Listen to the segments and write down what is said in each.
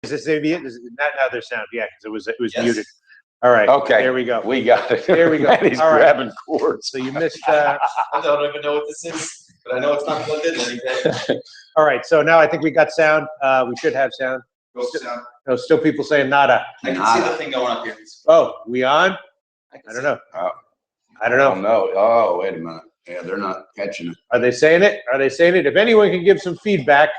Is this maybe it? Is it not now there's sound? Yeah, because it was muted. All right. Okay. There we go. We got it. There we go. He's All grabbing right. cords. So you missed. I don't even know what this is, but I know it's not plugged in anything. All right. So now I think we got sound. We should have sound. Go sound. No, still people saying nada. I can see the thing going up here. Oh, we on? I don't know. I don't know. No. Oh, wait a minute. Yeah, they're not catching it. Are they saying it? Are they saying it? If anyone can give some feedback,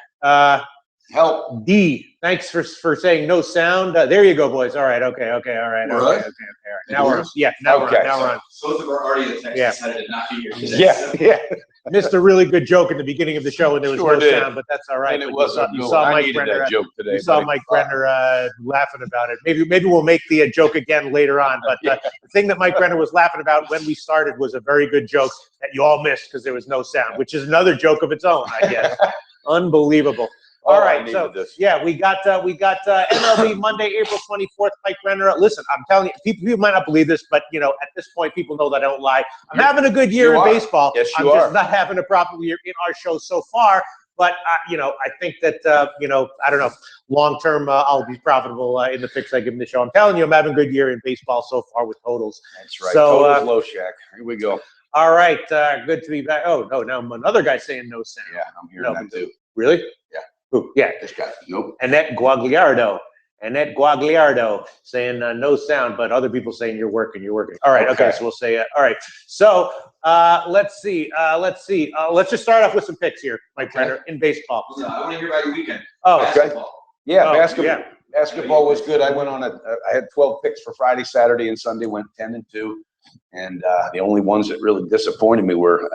help. D. Thanks for saying no sound. There you go, boys. All right. Okay. All right. Really? Okay. All right. Now we're on. Yeah. Now we're on. Now we're on. Both of our audio techs decided to not be here today. Yeah. Yeah. Missed a really good joke in the beginning of the show, and there was no sound, but that's all right. And it wasn't. You saw Mike Brenner. You saw Mike Brenner laughing about it. Maybe we'll make the joke again later on. But the thing that Mike Brenner was laughing about when we started was a very good joke that you all missed because there was no sound, which is another joke of its own, I guess. Unbelievable. All right, so yeah, we got MLB Monday, April 24th. Mike Brenner. Listen, I'm telling you, people might not believe this, but at this point, people know that I don't lie. I'm having a good year in baseball. Yes, I'm just not having a proper year in our show so far. But I think that I don't know. Long term, I'll be profitable in the picks I give in the show. I'm telling you, I'm having a good year in baseball so far with totals. That's right. So, totals low, Shaq. Here we go. All right, good to be back. Oh no, now another guy saying no sound. Yeah, I'm hearing that too. Really? Yeah. Who? Yeah. This guy. Nope. Annette Guagliardo saying no sound, but other people saying you're working. All right. Okay. So we'll say all right. So let's see. Let's just start off with some picks here, Mike Brenner, in baseball. I want to hear about your weekend. Oh, basketball. Yeah, basketball. Yeah. Basketball was good. I went on I had 12 picks for Friday, Saturday, and Sunday. Went 10-2. And the only ones that really disappointed me were,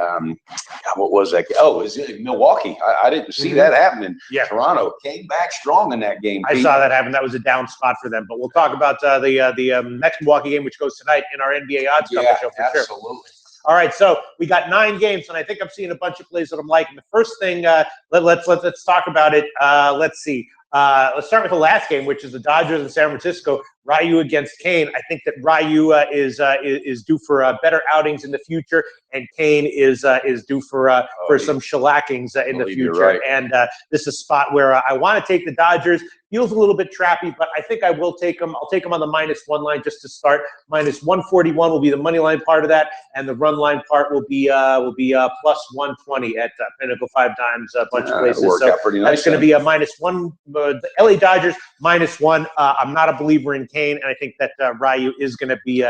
what was that? Oh, is it Milwaukee? I didn't see that happening. Yeah. Toronto came back strong in that game. I saw that happen. That was a down spot for them. But we'll talk about the next Milwaukee game, which goes tonight in our NBA odds coverage show for sure. Absolutely. All right, so we got 9 games, and I think I'm seeing a bunch of plays that I'm liking. The first thing, let's talk about it. Let's see. Let's start with the last game, which is the Dodgers in San Francisco. Ryu against Kane. I think that Ryu is due for better outings in the future, and Kane is due for some shellackings in the future. Right. And this is a spot where I want to take the Dodgers. Feels a little bit trappy, but I think I will take them. I'll take them on the -1 line just to start. -141 will be the money line part of that, and the run line part will be +120 at Pinnacle 5 times a bunch of places. Work out pretty nice. It's going to be a -1. The LA Dodgers -1. I'm not a believer in Kane, and I think that Ryu is going to be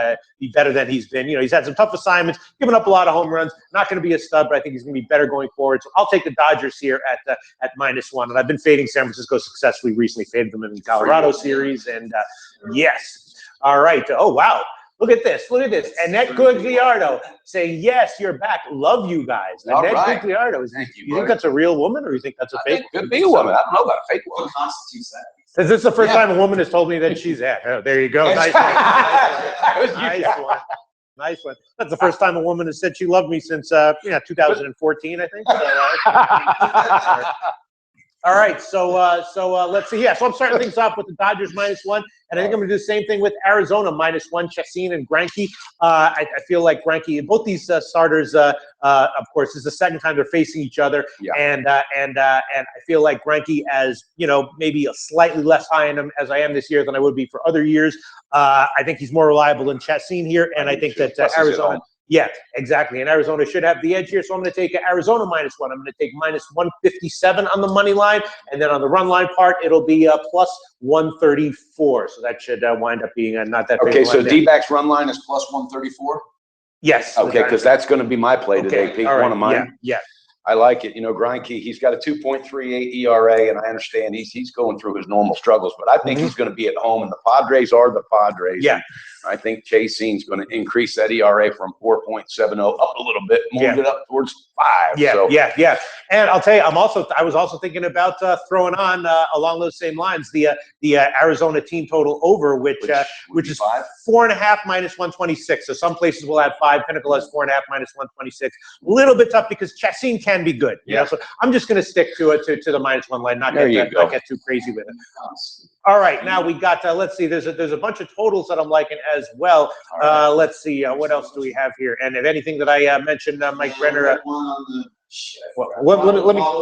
better than he's been. He's had some tough assignments, given up a lot of home runs. Not going to be a stud, but I think he's going to be better going forward. So I'll take the Dodgers here at -1. And I've been fading San Francisco successfully recently. Faded them in the Colorado series, and yes. All right. Oh wow. Look at this. Annette Guagliardo saying, yes, you're back. Love you guys. Annette Guagliardo. You think that's a real woman, or you think that's a fake? Could be a woman. I don't know about a fake woman. What constitutes that? Is this the first time a woman has told me that she's at? Oh, there you go. Nice one. Nice one. That's the first time a woman has said she loved me since 2014, I think. So, all right, so let's see. Yeah, so I'm starting things off with the Dodgers -1, and I think I'm going to do the same thing with Arizona -1. Chacin and Greinke. I feel like Greinke, both these starters, of course, this is the second time they're facing each other, and I feel like Greinke, as maybe a slightly less high on him as I am this year than I would be for other years. I think he's more reliable than Chacin here, and I think that Arizona. Yeah, exactly. And Arizona should have the edge here. So I'm going to take Arizona -1. I'm going to take -157 on the money line. And then on the run line part, it'll be +134. So that should wind up being not that big. Okay, so D-backs run line is +134? Yes. Okay, because that's going to be my play today, Pete. One of mine. Yeah. I like it. Greinke, he's got a 2.38 ERA, and I understand he's going through his normal struggles, but I think he's going to be at home, and the Padres are the Padres. Yeah. I think Chacin's going to increase that ERA from 4.70 up a little bit, move it up towards 5. Yeah. And I'll tell you, I was also thinking about throwing on along those same lines the Arizona team total over, which is 4.5 -126. So some places will have 5. Pinnacle has 4.5 -126. A little bit tough because Chacin can be good. So I'm just going to stick to the -1 line, not get too crazy with it. All right, now we got. Let's see. There's a bunch of totals that I'm liking as well. Let's see. What else do we have here? And if anything that I mentioned, Mike Brenner. Let me. What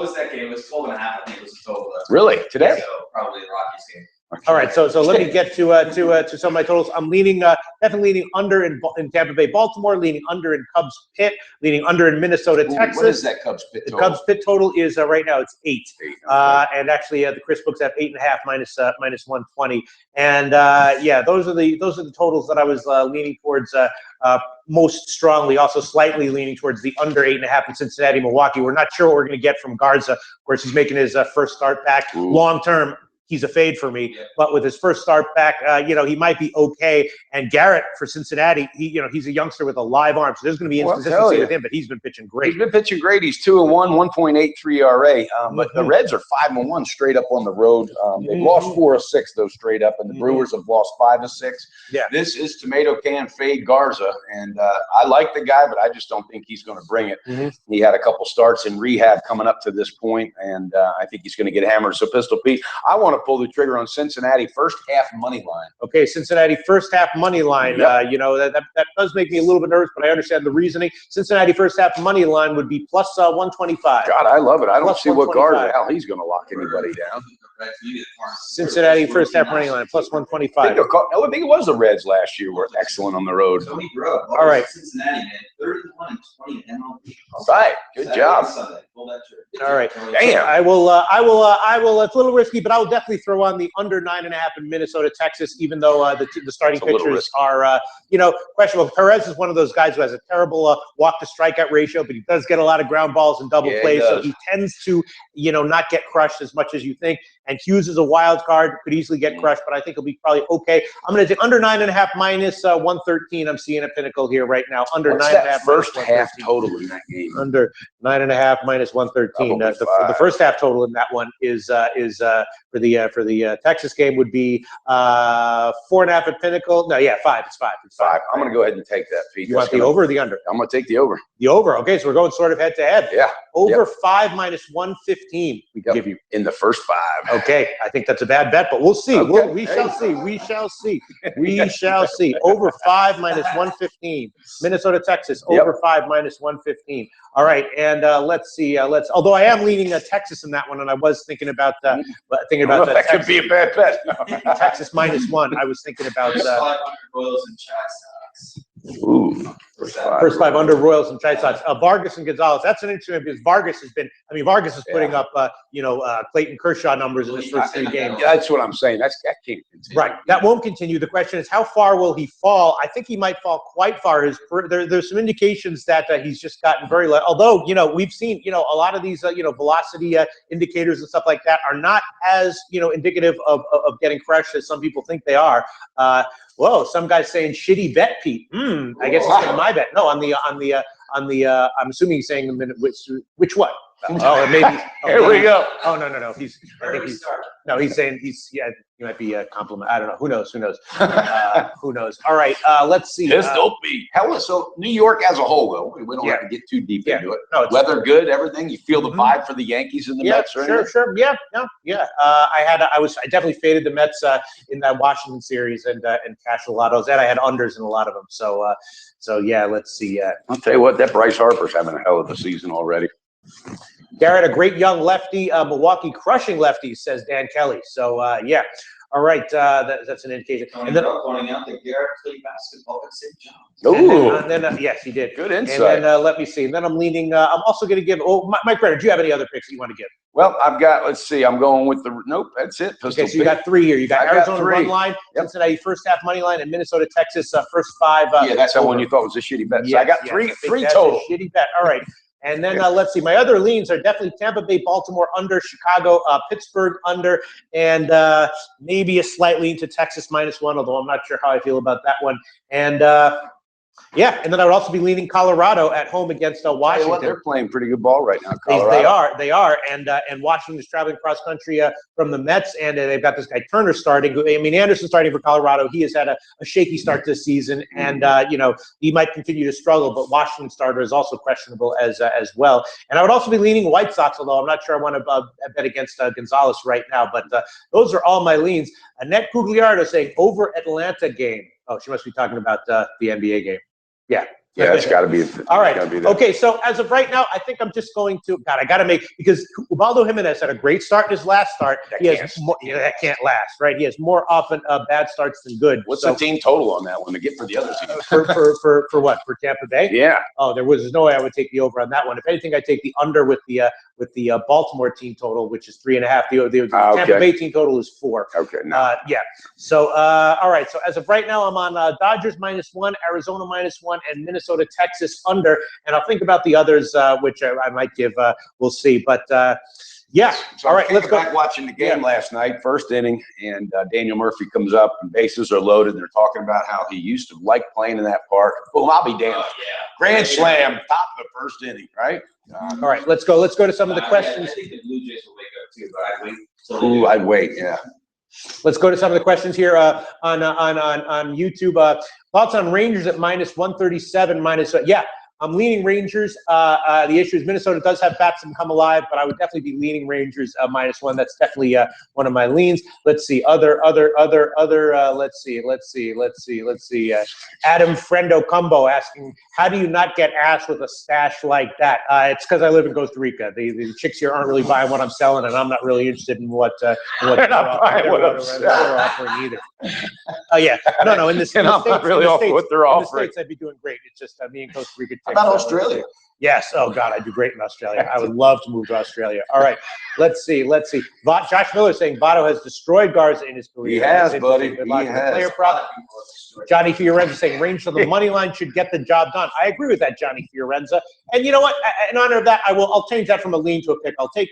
was that game? It was 12.5. I think it was the total. Really? Today? So probably the Rockies game. All right, so let me get to some of my totals. I'm leaning definitely leaning under in Tampa Bay, Baltimore, leaning under in Cubs Pitt, leaning under in Minnesota, Texas. What is that Cubs Pitt The total? Cubs Pitt total is right now it's 8. 8, okay. And actually the Chris Books have 8.5 minus 120. And yeah, those are the totals that I was leaning towards most strongly. Also slightly leaning towards the under 8.5 in Cincinnati, Milwaukee. We're not sure what we're going to get from Garza. Of course, he's making his first start back. Long term, he's a fade for me, but with his first start back, he might be okay. And Garrett for Cincinnati, he's a youngster with a live arm, so there's going to be inconsistency with him. But he's been pitching great. He's been pitching great. He's 2-1, 1.83 ERA. But the Reds are 5-1 straight up on the road. They've lost 4 of 6 though straight up, and the Brewers have lost 5 of 6. Yeah, this is tomato can fade Garza, and I like the guy, but I just don't think he's going to bring it. He had a couple starts in rehab coming up to this point, and I think he's going to get hammered. So Pistol Pete, I want to pull the trigger on Cincinnati first half money line. Okay, Cincinnati first half money line. Yep. That does make me a little bit nervous, but I understand the reasoning. Cincinnati first half money line would be plus 125. God, I love it. I don't Plus see what Garza, 125. how he's going to lock anybody down. Cincinnati first half money line plus 125. I think it was the Reds last year were excellent on the road. Tony Grove. All right. Cincinnati, man. 31-20 MLB. All right, good job. Pull that trigger. All right. Damn. I will. It's a little risky, but I will definitely throw on the under 9.5 in Minnesota, Texas, even though the starting pitchers are, questionable. Perez is one of those guys who has a terrible walk to strikeout ratio, but he does get a lot of ground balls and double plays, so he tends to, not get crushed as much as you think. And Hughes is a wild card, could easily get crushed, but I think he'll be probably okay. I'm going to do under 9.5 minus 113. I'm seeing a pinnacle here right now. Under 9.5. First half total in that game. Under 9.5 minus 113. The first half total in that one is for the Texas game would be 4.5 at pinnacle. No, yeah, 5. It's 5. It's 5. I'm going to go ahead and take that, Pete. You want the over or the under? I'm going to take the over. The over. Okay, so we're going sort of head to head. Yeah. Over 5 minus 115. We give you in the first 5. Okay, I think that's a bad bet, but we'll see. Okay. We shall see. We shall see. We shall see. Over 5 minus 115. Minnesota, Texas. Over 5 minus 115. All right, and let's see. Although I am leaning Texas in that one, and I was thinking about that Texas, could be a bad bet. Texas minus 1. I was thinking about Royals and Chats. Ooh. First 5 under Royals and White Sox. Vargas and Gonzalez. That's an interesting because Vargas is putting up, Clayton Kershaw numbers in his first 3 games. Yeah, that's what I'm saying. That can't continue. Right. That won't continue. The question is, how far will he fall? I think he might fall quite far. There's some indications that he's just gotten very low. Although, we've seen, a lot of these, velocity indicators and stuff like that are not as, indicative of getting crushed as some people think they are. Whoa, some guy's saying shitty bet, Pete. I guess it's my bet. No, on the I'm assuming he's saying which one? Oh, maybe. Here we go. Oh no. He's saying he might be a compliment. I don't know. Who knows? Who knows? All right. Let's see. Pistol Pete. So New York as a whole, though, we don't have to get too deep into it. No, weather good, everything. You feel the vibe for the Yankees and the Mets, right? Sure. Yeah. I definitely faded the Mets in that Washington series and cashed a lot of those, and I had unders in a lot of them. So yeah. Let's see. I'll tell you what. That Bryce Harper's having a hell of a season already. Garrett, a great young lefty, Milwaukee crushing lefties, says Dan Kelly. So, yeah. All right, that's an indication. And then pointing out that Garrett played basketball at St. John's. And then yes, he did. Good insight. And then let me see. And then I'm leaning. I'm also going to give. Oh, Mike Brenner, do you have any other picks that you want to give? Well, I've got. Let's see. I'm going with the. Nope, that's it. Pistol okay, so you got 3 here. You got Arizona run line, Cincinnati first half money line, and Minnesota, Texas first 5. That's the one you thought was a shitty bet. So I got three total. A shitty bet. All right. And then let's see. My other leans are definitely Tampa Bay, Baltimore under, Chicago, Pittsburgh under, and maybe a slight lean to Texas -1, although I'm not sure how I feel about that one. And and then I would also be leaning Colorado at home against Washington. Well, they're playing pretty good ball right now, Colorado. They are, and Washington's traveling cross country from the Mets, and they've got this guy Turner starting. Anderson's starting for Colorado. He has had a shaky start this season, and he might continue to struggle. But Washington's starter is also questionable as well. And I would also be leaning White Sox, although I'm not sure I want to bet against Gonzalez right now. But those are all my leans. Annette Gugliardo saying over Atlanta game. Oh, she must be talking about the NBA game. Yeah. Yeah, it's got to be. All right. Gotta be that. Okay, so as of right now, I think I'm just going to. God, I got to make because Ubaldo Jimenez had a great start in his last start. That can't last, right? He has more often bad starts than good. What's the team total on that one to get for the other team? For what? For Tampa Bay? Yeah. Oh, there's no way I would take the over on that one. If anything, I take the under with the Baltimore team total, which is 3.5. The Tampa Bay team total is 4. Okay. No. Yeah. So all right. So as of right now, I'm on Dodgers -1, Arizona -1, and Minnesota Texas under. And I'll think about the others, which I might give. We'll see. But yeah. So all right. Let's go. Back watching the game last night, first inning, and Daniel Murphy comes up and bases are loaded. And they're talking about how he used to like playing in that park. Boom! I'll be damned. Grand slam, top of the first inning, right? All right. Let's go. Let's go to some of the questions. I think the Blue Jays will wake up too, but I'd wait. Ooh, I'd wait. Yeah. Let's go to some of the questions here on YouTube. Thoughts on Rangers at -137 yeah. I'm leaning Rangers. The issue is Minnesota does have bats and come alive, but I would definitely be leaning Rangers -1. That's definitely one of my leans. Let's see. Let's see. Adam Friendo Combo asking, how do you not get ass with a stash like that? It's because I live in Costa Rica. The chicks here aren't really buying what I'm selling, and I'm not really interested in what they're offering either. Oh yeah, no. In the States, I'd be doing great. It's just me and Costa Rica. How about Australia? Yes. Oh God, I do great in Australia. I would love to move to Australia. All right. Let's see. Josh Miller saying Votto has destroyed Garza in his career. He has, buddy. He has. Player prop. Johnny Fiorenza saying Rangers on the money line should get the job done. I agree with that, Johnny Fiorenza. And you know what? In honor of that, I'll change that from a lean to a pick. I'll take.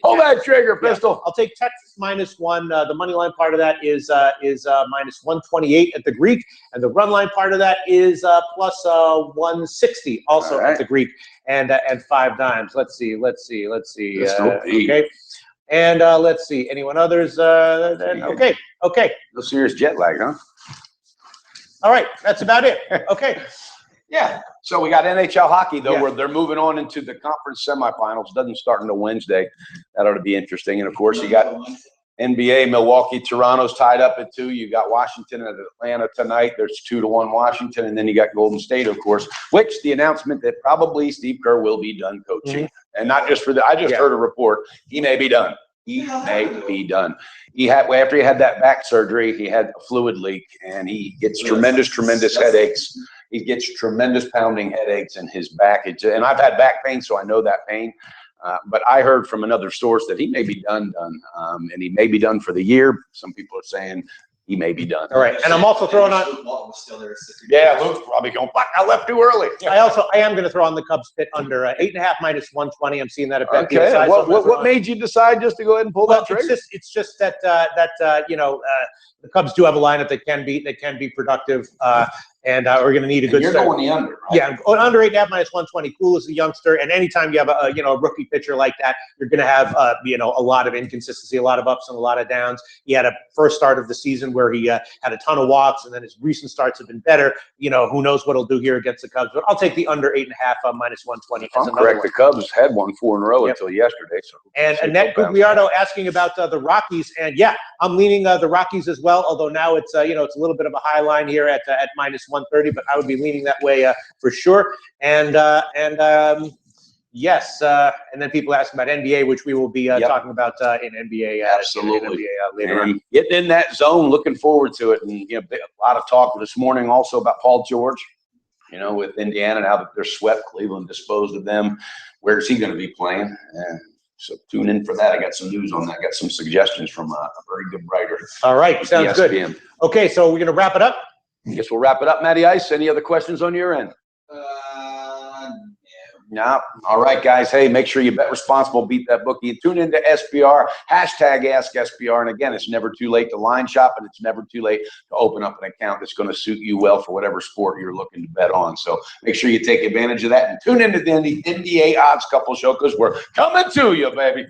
Hold that trigger, pistol. I'll take Texas -1. The money line part of that is -128 at the Greek, and the run line part of that is +160 also at the Greek, and 5 dimes. Let's see. Okay. And let's see. Anyone others? Okay. No serious jet lag, huh? All right. That's about it. Okay. Yeah. So we got NHL hockey, though, where they're moving on into the conference semifinals. Doesn't start until Wednesday. That ought to be interesting. And, of course, you got NBA, Milwaukee, Toronto's tied up at 2. You got Washington and Atlanta tonight. There's 2-1 Washington. And then you got Golden State, of course, which the announcement that probably Steve Kerr will be done coaching. And not just for I just heard a report. He may be done. He may be done. After he had that back surgery, he had a fluid leak, and he gets tremendous headaches. He gets tremendous pounding headaches in his back. And I've had back pain, so I know that pain. But I heard from another source that he may be done, and he may be done for the year. Some people are saying he may be done. All right, and I'm also throwing on. Yeah, Luke's probably going, fuck, I left too early. I am going to throw on the Cubs pit under 8.5 -120. I'm seeing that at Okay. What made you decide just to go ahead and pull that trigger? It's just that the Cubs do have a lineup that can be productive. And we're going to need a good start. You're going the under, right? Yeah, under 8.5 -120. Cool as a youngster, and anytime you have a rookie pitcher like that, you're going to have a lot of inconsistency, a lot of ups and a lot of downs. He had a first start of the season where he had a ton of walks, and then his recent starts have been better. Who knows what he'll do here against the Cubs? But I'll take the under 8.5 -120. If I'm correct, the Cubs had won 4 in a row until yesterday. So and Annette Gugliardo asking about the Rockies, and yeah, I'm leaning the Rockies as well. Although now it's it's a little bit of a high line here at -130, but I would be leaning that way for sure. And yes, and then people ask about NBA, which we will be talking about in NBA. Absolutely. Later on. Getting in that zone, looking forward to it. And a lot of talk this morning also about Paul George, with Indiana, now that they're swept, Cleveland disposed of them. Where is he going to be playing? So tune in for that. I got some news on that. I got some suggestions from a very good writer. All right, sounds good. Okay, so we're going to wrap it up. I guess we'll wrap it up, Matty Ice. Any other questions on your end? No. All right, guys. Hey, make sure you bet responsible, beat that bookie, and tune into SBR, #AskSBR. And again, it's never too late to line shop, and it's never too late to open up an account that's going to suit you well for whatever sport you're looking to bet on. So make sure you take advantage of that and tune into the NBA Odds Couple Show because we're coming to you, baby.